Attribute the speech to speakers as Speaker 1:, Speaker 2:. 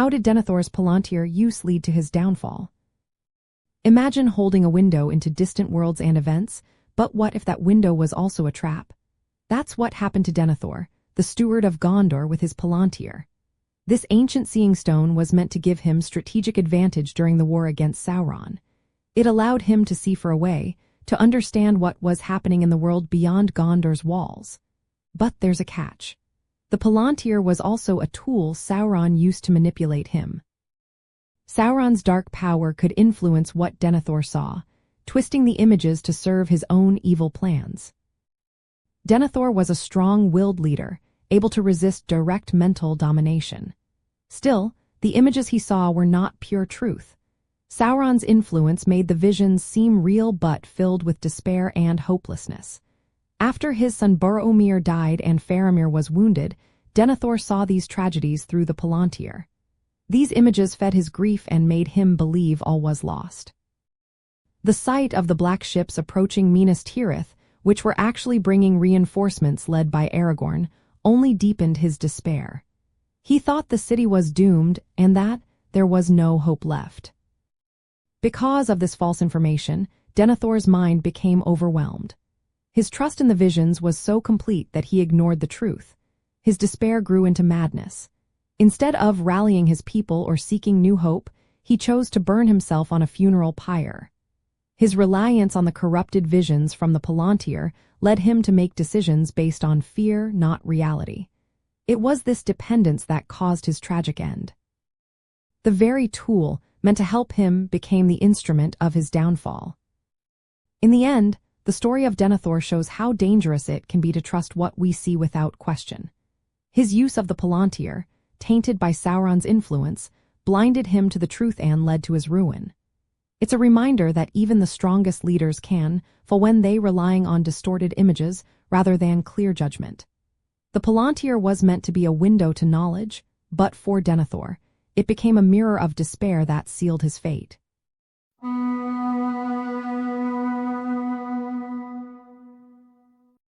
Speaker 1: How did Denethor's Palantír use lead to his downfall? Imagine holding a window into distant worlds and events, but what if that window was also a trap? That's what happened to Denethor, the steward of Gondor, with his Palantír. This ancient seeing stone was meant to give him strategic advantage during the war against Sauron. It allowed him to see for a way, to understand what was happening in the world beyond Gondor's walls. But there's a catch. The Palantír was also a tool Sauron used to manipulate him. Sauron's dark power could influence what Denethor saw, twisting the images to serve his own evil plans. Denethor was a strong-willed leader, able to resist direct mental domination. Still, the images he saw were not pure truth. Sauron's influence made the visions seem real but filled with despair and hopelessness. After his son Boromir died and Faramir was wounded, Denethor saw these tragedies through the Palantír. These images fed his grief and made him believe all was lost. The sight of the black ships approaching Minas Tirith, which were actually bringing reinforcements led by Aragorn, only deepened his despair. He thought the city was doomed and that there was no hope left. Because of this false information, Denethor's mind became overwhelmed. His trust in the visions was so complete that he ignored the truth. His despair grew into madness. Instead of rallying his people or seeking new hope, he chose to burn himself on a funeral pyre. His reliance on the corrupted visions from the Palantír led him to make decisions based on fear, not reality. It was this dependence that caused his tragic end. The very tool meant to help him became the instrument of his downfall. In the end, the story of Denethor shows how dangerous it can be to trust what we see without question. His use of the Palantír, tainted by Sauron's influence, blinded him to the truth and led to his ruin. It's a reminder that even the strongest leaders can fall when they relying on distorted images rather than clear judgment. The Palantír was meant to be a window to knowledge, but for Denethor, it became a mirror of despair that sealed his fate.